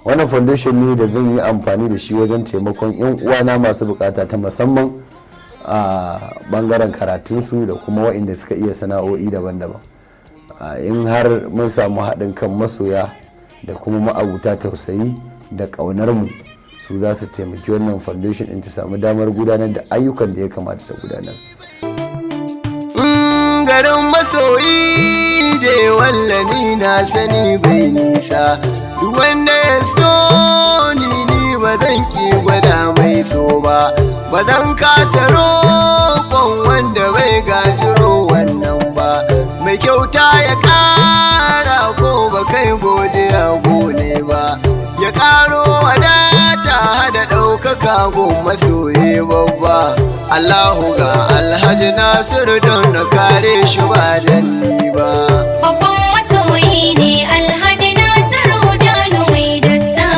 wannan foundation ne da zan yi amfani da shi wajen taimakon 'yan uwana masu bukata ta musamman a bangaren karatunsu da kuma waɗanda suka iya sana'o'i daban-daban. In har mun samu haɗin kan masoya da kuma ma'abuta tausayi da ƙaunar mu, su za su taimaki wannan foundation ɗin ta samu damar gudanar da ayyukan da ya kamata ta gudanar. Garin masoyi da wallani na sani bai nisa, duk wanda ya so ni ba zan ki gwada mai so ba zan kasa roƙon wanda bai gajiro wannan ba. Mai kyauta ya ƙara ko ba kai godiya gone ba, ya ƙaro wadata hada ɗaukaka gun masoyi babba. Allahu ga Alhaji Nasiru don na kare shi ba danni ba. Babban masoyi ne Alhaji Nasiru da mai datta,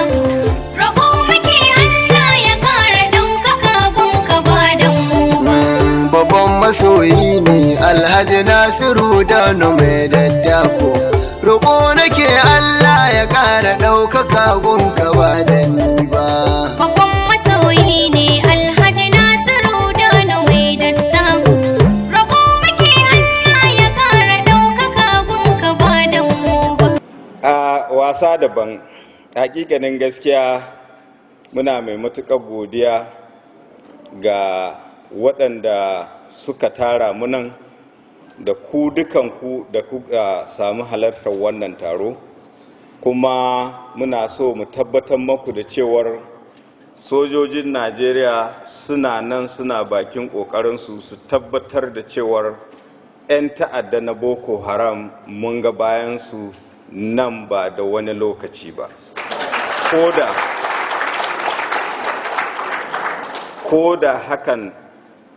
rabo muke Allah ya ƙara ɗaukaka gun ka ba dan mu ba. Babban masoyi ne Alhaji Nasiru da mai datta ko, roƙo nake Allah ya ƙara ɗaukaka gun ka ba danni ba. Babban masoyi ne Alhaji Nasiru da mai datta, rabo muke Allah ya ƙara ɗaukaka gun ka ba dan mu ba. A wasa daban, hakikanin gaskiya muna mai matuƙar godiya ga waɗanda suka tara munan da ku dukanku da kuka samu halartar wannan taro, kuma muna so mu tabbatar maku da cewar sojojin Najeriya suna nan suna bakin ƙoƙarinsu su tabbatar da cewar 'yan ta'adda na Boko Haram mun ga bayansu nan ba da wani lokaci ba. Ko da hakan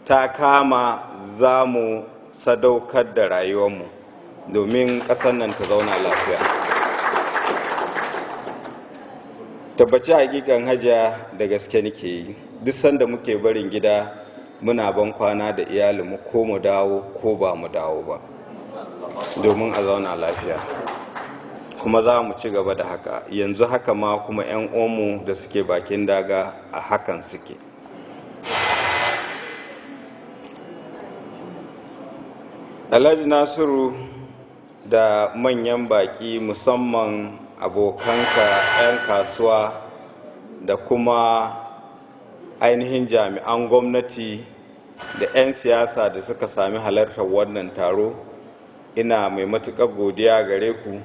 ta kama za mu sadaukar da rayuwarmu domin ƙasar nan ta zauna lafiya. Tabbaci hakikan hajiya da gaske nake yi, duk sanda muke barin gida muna ban kwana da iyalinmu ko mu dawo ko ba mu dawo ba domin a zauna lafiya, kuma za mu ci gaba da haka. Yanzu haka ma kuma 'yan uwanmu da suke bakin daga a hakan suke. Alhaji Nasiru da manyan baki, musamman abokanka 'yan kasuwa da kuma ainihin jami'an gwamnati da 'yan siyasa da suka sami halartar wannan taro, ina mai matuƙar godiya gare ku.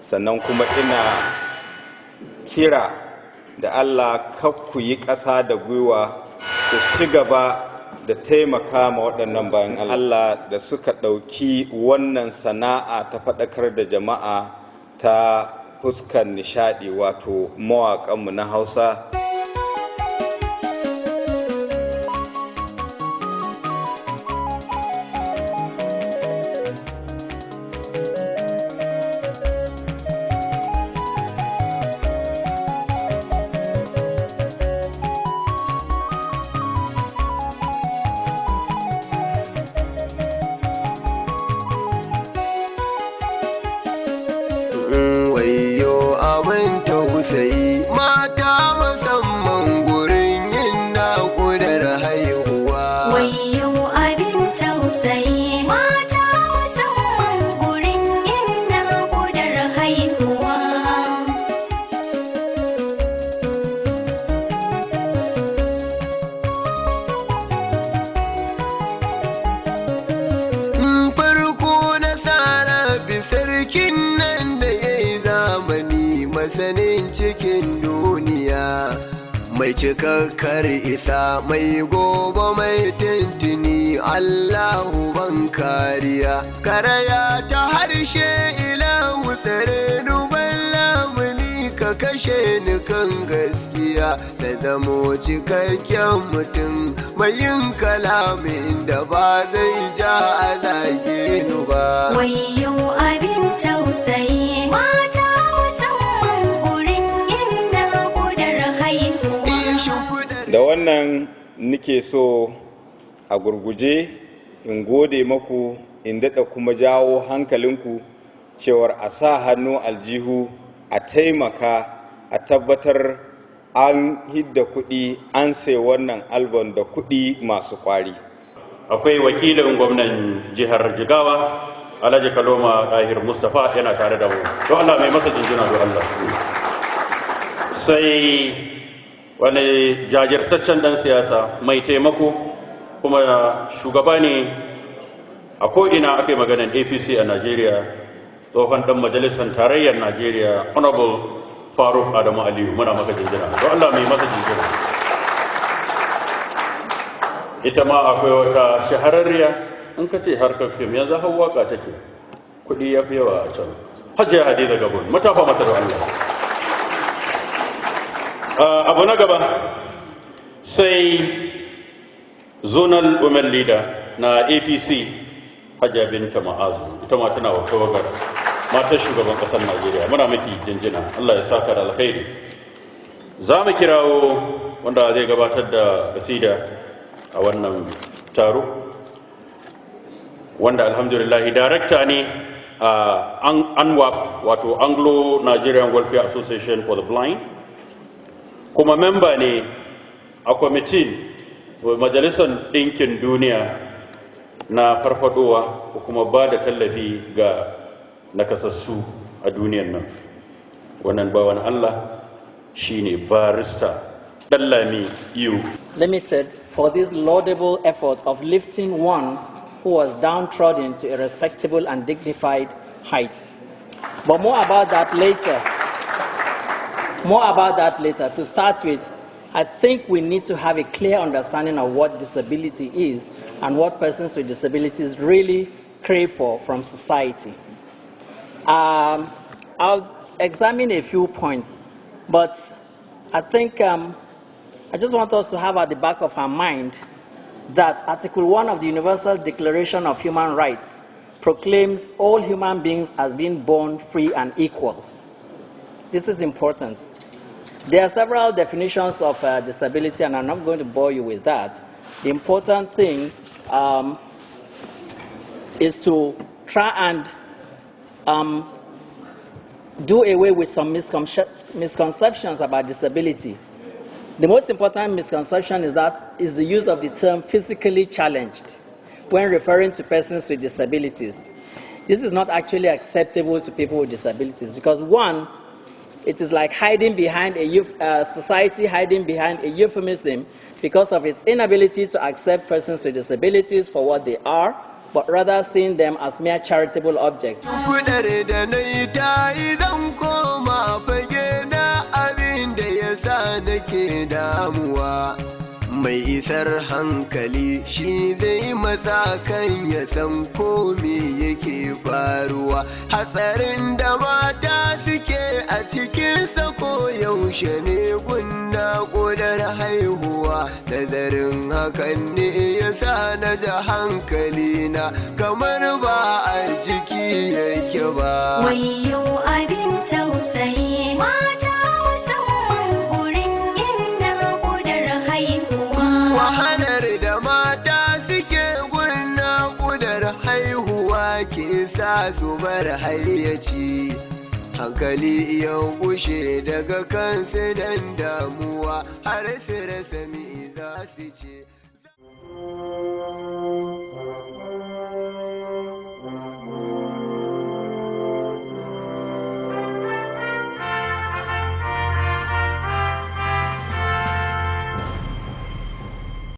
Sannan kuma ina kira da Allah ku yi ƙasa da gwiwa ku ci gaba da taimaka ma waɗannan bayan Allah da suka ɗauki wannan sana'a ta faɗakar da jama'a ta fuskar nishaɗi, wato mawaƙanmu na Hausa. Wayo abin tausayi mata musamman gurin yin naƙudar haihuwa. Wayo abin tausayi mata musamman gurin yin naƙudar haihuwa. Farko na tsara bisarkin nan da ya yi zamani, masanin cikin duniya, mai cikakkar isa, mai gobe mai tintini. Allahu ban kariya, karaya ta harshe ilahu tsare duban lamuni, ka kashe ni kan gaskiya da zamo cikakken mutum, mai yin kalamin da ba zai ja a zage ni ba. Wayo abin tausayi mata musamman gurin yin naƙudar haihuwa. Da wannan nike so a gurguje in gode maku, in daɗa kuma jawo hankalinku cewar a sa hannu aljihu a taimaka a tabbatar an hidda kuɗi an sai wannan album da kuɗi masu ƙwari. Akwai wakilin gwamnan jihar Jigawa Alhaji Kaloma Dahir Mustapha yana tare da mu. Don Allah mai masa jinjina don Allah. Sai wani jajirtaccen dan siyasa mai taimako kuma shugaba ne a ko'ina aka yi maganar APC a Najeriya, tsohon dan majalisar tarayyar Najeriya Honorable Faruk Adamu Aliyu, muna maka jinjina. Don Allah mai masa jinjina. Ita ma akwai wata shahararriya in ka ce harkar fim yanzu har waka take, kuɗi ya fi yawa a can. Hajiya Hadiza Gabon, matafa mata da Allah. Abu na gaba sai zonal women leader na APC Hajiya Binta Ma'azu, ita ma tana wa tawagar matar shugaban ƙasar Najeriya. Muna miki jinjina, Allah ya saka da alkhairi. Za mu kirawo wanda zai gabatar da kasida a wannan taro, wanda alhamdulillahi darakta ne a ANWAP, wato Anglo Nigerian Welfare Association for the Blind, kuma memba ne a kwamitin majalisar ɗinkin duniya na farfadowa ko kuma ba da tallafi ga nakasassu a duniyan nan. Wannan bawan Allah shine barista Dallami Iyo Limited for this laudable effort of lifting one who was downtrodden to a respectable and dignified height. But more about that later. To start with, I think we need to have a clear understanding of what disability is and what persons with disabilities really crave for from society. I'll examine a few points, but I think I just want us to have at the back of our mind that Article 1 of the Universal Declaration of Human Rights proclaims all human beings as being born free and equal. This is important. There are several definitions of disability, and I'm not going to bore you with that. The important thing is to try and do away with some misconceptions about disability. The most important misconception is the use of the term physically challenged when referring to persons with disabilities. This is not actually acceptable to people with disabilities because, one, it is like hiding behind society hiding behind a euphemism because of its inability to accept persons with disabilities for what they are, but rather seeing them as mere charitable objects. Mai isar hankali shi zai matsa kan ya san ko me yake faruwa. Hatsarin da mata suke a cikinsa ko yaushe ne gunna ƙudar haihuwa. Nazarin hakan ne ya sa na ji hankali na kamar ba a jiki yake ba. Wayyo abin tausayi mata musamman gurin yin naƙudar haihuwa. Wahalar da mata suke gun naƙudar haihuwa ke sa su bar hayyaci. Hankali ya gushe daga kansu dan damuwa har su rasa me za su ce.